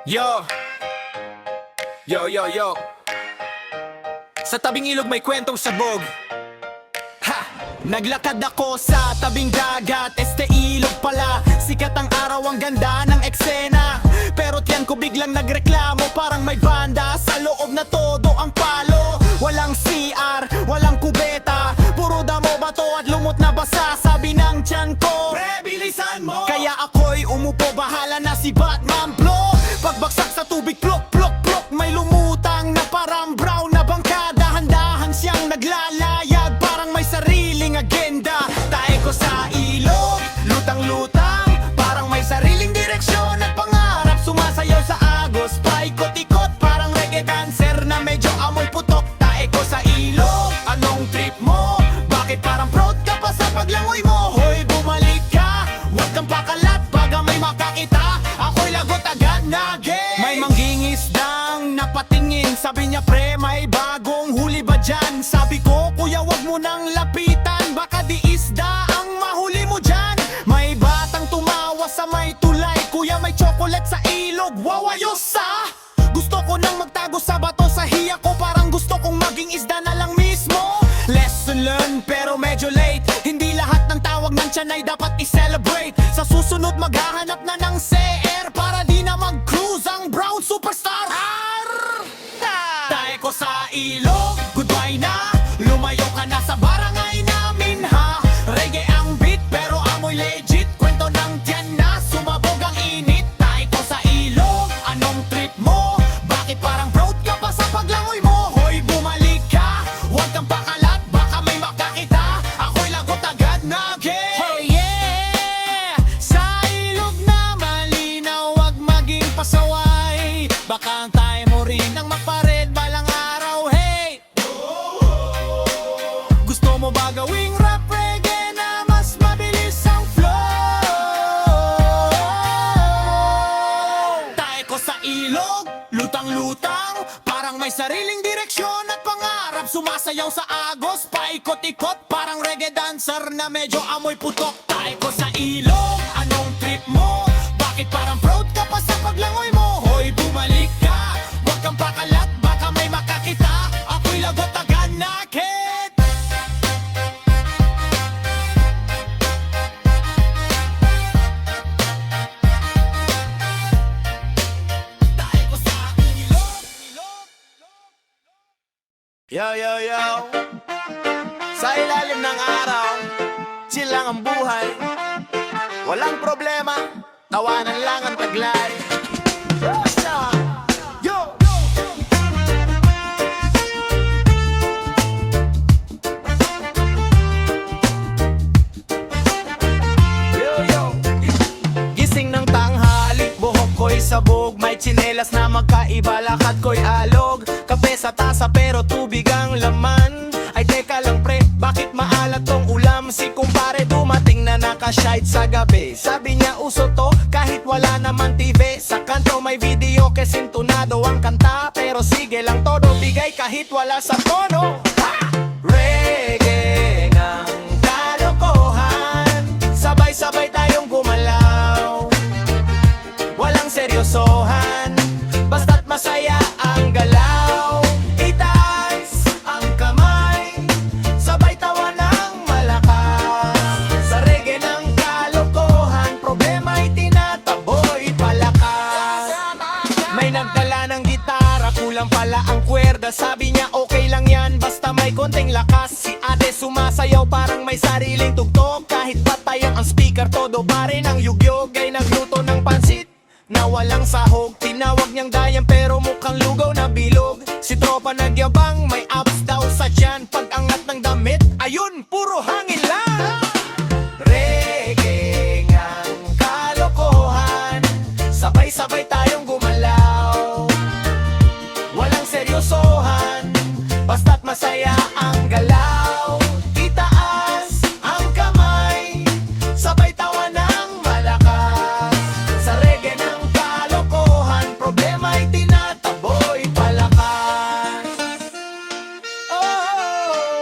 Yo, yo Sa tabing ilog may kwentong sabog. Ha! Naglakad ako sa tabing dagat, ilog pala. Sikat ang araw, ang ganda ng eksena. Pero tiyan ko biglang nagreklamo, parang may banda sa loob na todo ang palo. Walang CR, walang kubeta, puro damo, bato at lumot na basa. Sabi ng tiyan ko, pre, bilisan mo. Kaya ako'y umupo, bahala na si Batman Blow. Pagbagsak sa tubig, plok, plok, plok, may lumutang na parang brown na bangka. Dahan-dahan siyang naglalayag, parang may sariling agenda. Tae ko sa ilog, lutang-lutang, parang may sariling direksyon at pangarap. Sumasayaw sa agos, paikot-ikot, parang reggae dancer na medyo amoy putok. Tae ko sa ilog, anong trip mo? Bakit parang proud ka pa sa paglangoy mo? Hoy, bumalik ka, huwag kang pakalat, baga may makakita. Ako'y lagot agad na gay. May manggingisdang napatingin, sabi niya, pre, may bagong huli ba dyan? Sabi ko, kuya, wag mo nang lapitan, baka di isda ang mahuli mo dyan. May batang tumawa sa may tulay, kuya, may chocolate sa ilog, wow, ayos ah. Gusto ko nang magtago sa bato sa hiya ko, parang gusto kong maging isda na lang mismo. Lesson learned, pero medyo late. Hindi lahat ng tawag ng tiyan ay dapat i-celebrate. Sa susunod maghahanap na ng CR, para di na mag-cruise ang brown superstar. Tae ko sa ilog, goodbye na. Lumayo ka na sa barangay namin ha. Reggae ang beat pero amoy legit. Kwento ng tiyan na sumabog ang init. Tae ko sa ilog, anong trip mo? Bakit parang proud ka pa sa paglangoy mo? Hoy, bumalik ka, huwag kang pakalat, baka may makakita. Ako'y lagot agad na gay. Oh yeah, sa ilog na malinaw, huwag maging pasaway. Baka ang tayo mo rin ang magpared balang araw. Hey, gusto mo ba gawing rap reggae na mas mabilis ang flow? Tayo ko sa ilog, lutang-lutang, parang may sariling direksyon at pangarap. Sumasayaw sa agos, paikot-ikot, parang reggae dancer na medyo amoy putok. Tayo ko sa ilog, anong trip mo? Bakit parang proud ka pa sa paglangoy mo? Hoy, bumalik ka, huwag kang pakalat, baka may makakita. Ako'y lagot agad na kid. Tayo ko sa ilog. Yo Sa ilalim ng araw, chill lang ang buhay. Walang problema, tawanan lang ang taglay. Basta, yo! Gising ng tanghali, buhok ko'y sabog. May tsinelas na magkaiba, lakad ko'y alog. Kape sa tasa pero tubig ang laman. Ay teka lang pre, bakit maalat tong ulam? Si kumpare dumating na nakashide sa gabi. Sabi niya uso to kahit wala naman TV. Sa kanto may video kesintunado ang kanta. Pero sige lang todo, bigay kahit wala sa tono. Reggae ng kalokohan, sabay-sabay tayong gumalaw. Walang seryosohan, basta't masaya ang galaw. Itaas ang kamay, sabay tawa ng malakas. Sa reggae ng kalokohan, problema'y tinataboy palakas. May nagdala ng gitara, kulang pala ang kwerda. Sabi niya okay lang yan, basta may konting lakas. Si ate sumasayaw parang may sariling tugtog. Kahit patayan ang speaker, todo pa rin ang yugyog. Ay nagluto ng pansit na walang sahog. Tinawag niyang dayan pero mukhang lugaw na bilog. Si tropa nagyabang, may abs daw sa tiyan. Pag-angat ng damit, ayun, puro hangin lang. Reggae ngang kalokohan, sabay-sabay tayong gumalaw. Walang seryosohan, basta't masaya ang galaw. Itaas ang kamay, sabay tawa ng malakas. Sa reggae ng kalokohan, problema'y tinataboy palakas. Oh,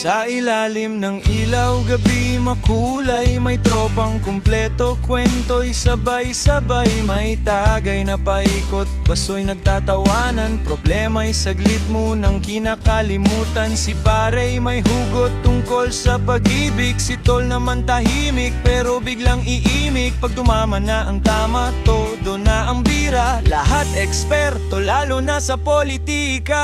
Sa ilalim ng ilaw, gabi makulay. May tropang kumpleto, kwento'y sabay-sabay. May tagay na paikot, baso'y nagtatawanan. Problema'y saglit mo nang kinakalimutan. Si parey may hugot tungkol sa pag-ibig. Si tol naman tahimik, pero biglang iimik. Pag tumama na ang tama, todo na ang bira. Lahat eksperto, lalo na sa politika.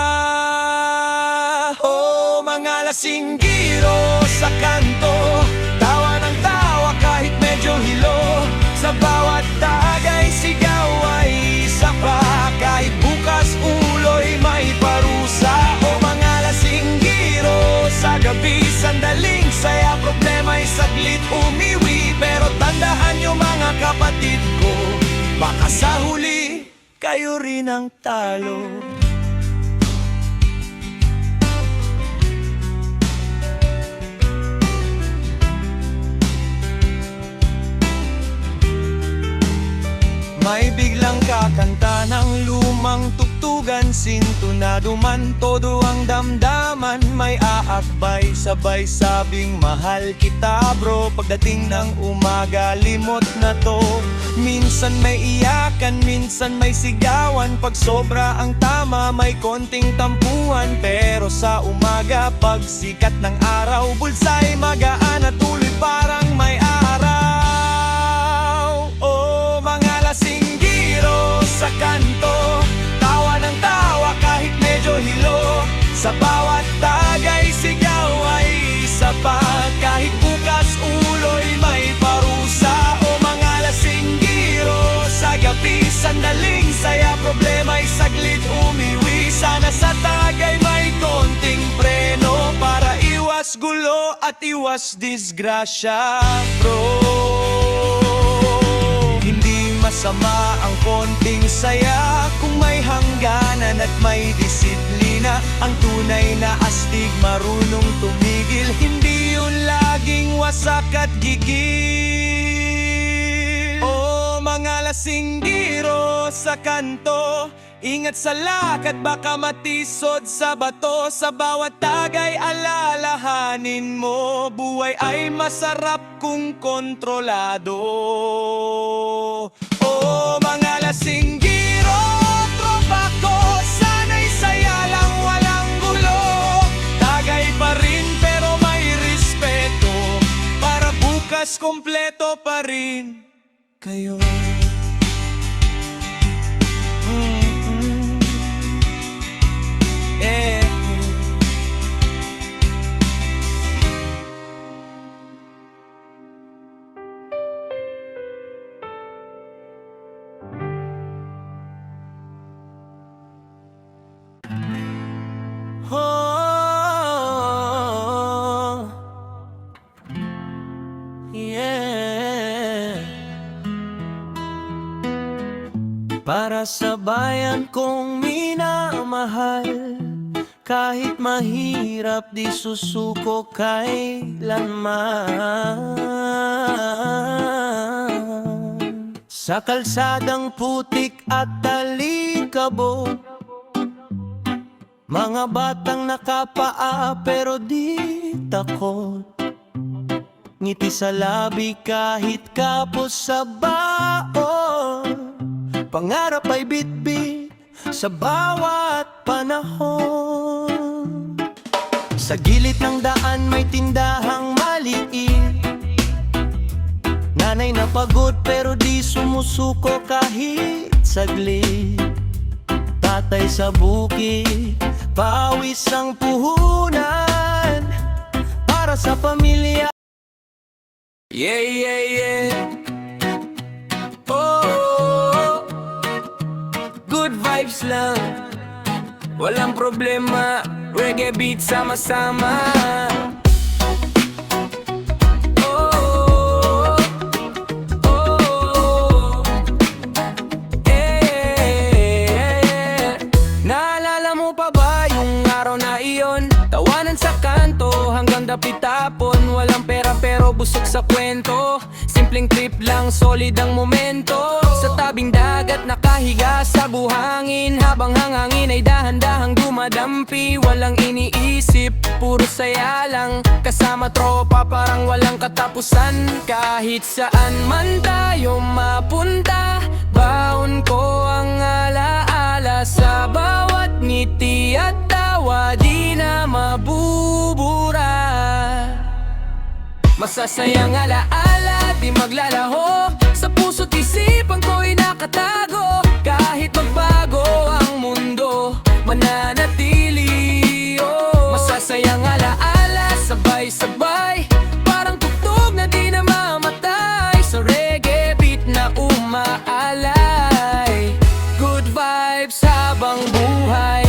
Oh, mga lasinggiro sa kanto, tawa ng tawa kahit medyo hilo. Sa bawat tagay sigaw ay isa pa, kahit bukas ulo'y may parusa. Oh, mga lasinggiro sa gabi, sandaling saya, problema'y saglit umiwi. Pero tandaan nyo mga kapatid ko, baka sa huli kayo rin ang talo. May biglang kakanta ng lumang tugtugan. Sintunado man todo ang damdaman. May aakbay sabay sabing mahal kita bro. Pagdating ng umaga limot na to. Minsan may iyakan, minsan may sigawan. Pag sobra ang tama may konting tampuhan. Pero sa umaga pag sikat ng araw, bulsay magaan at tuloy parang may araw. Oh, mga lasinggiro sa kanto, tawa ng tawa kahit medyo hilo. Sa bawat tagay sigaw ay isa pa, kahit bukas ulo'y may parusa. O mga lasinggiro sa gabi, sandaling saya, problema'y saglit umiwi. Sana sa tagay may konting preno para iwas gulo at iwas disgrasya, bro. Masama ang konting saya kung may hangganan at may disiplina. Ang tunay na astig marunong tumigil, hindi yun laging wasak at gigil. Oh, mga lasinggiro sa kanto, ingat sa lakad baka matisod sa bato. Sa bawat tagay alalahanin mo, buhay ay masarap kung kontrolado. Oh, mga lasinggiro, tropa ko, sana'y saya lang walang gulo. Tagay pa rin pero may respeto, para bukas kompleto pa rin kayo. Oh, yeah. Para sa bayan kong minamahal, kahit mahirap di susuko kailanman. Sa kalsadang putik at talikabok, mga batang nakapaa pero di takot. Ngiti sa labi kahit kapos sa baon. Pangarap ay bitbit sa bawat panahon. Sa gilid ng daan may tindahang maliit. Nanay na pagod pero di sumusuko kahit saglit. Tatay sa bukid, pawis ang puhunan para sa pamilya. Yeah, yeah, yeah. Oh, good vibes lang, walang problema. Reggae beat sama-sama. Sa kanto hanggang ang dapit-tapon. Walang pera pero busog sa kwento. Simpleng trip lang, solid ang momento. Sa tabing dagat nakahiga sa buhangin, habang hangangin ay dahan-dahang dumadampi. Walang iniisip, puro saya lang. Kasama tropa parang walang katapusan. Kahit saan man tayo mapunta, baon ko ang alaala. Sa bawat ngiti at tawa, di na mabubura. Masasayang alaala, di maglalaho. Sa puso't isipan ko'y nakatago. Kahit magbago ang mundo, mananatili. Masasayang alaala, sabay-sabay, parang tugtog na di na mamatay. Sa reggae beat na umaalay, good vibes habang buhay.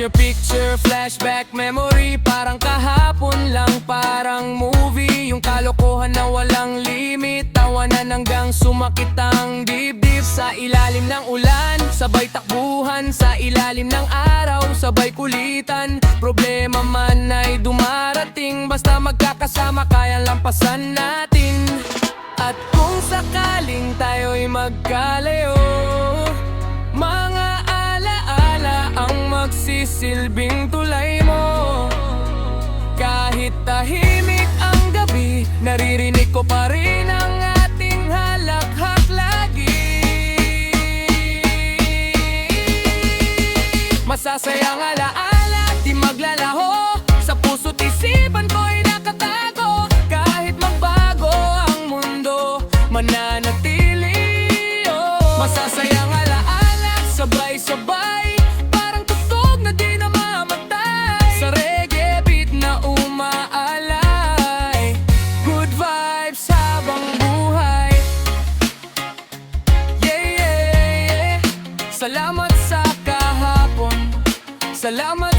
Picture, flashback, memory. Parang kahapon lang, parang movie. Yung kalokohan na walang limit, tawanan hanggang sumakit ang dibdib. Sa ilalim ng ulan, sabay takbuhan. Sa ilalim ng araw, sabay kulitan. Problema man ay dumarating, basta magkakasama kayang lampasan natin. At kung sakaling tayo'y magkalayo, mga alaala ang magsisilbing tulay mo. Kahit tahimik ang gabi, naririnig ko pa rin ang ating halakhak lagi. Masasayang alaala, di maglalaho. Sa puso't isipan ko'y nakatago. Kahit magbago ang mundo, mananatili. Masasayang alaala, sabay-sabay, parang tugtog na di na mamatay. Sa reggae beat na umaalay, good vibes habang buhay. Yeah, yeah, yeah. Salamat sa kahapon, salamat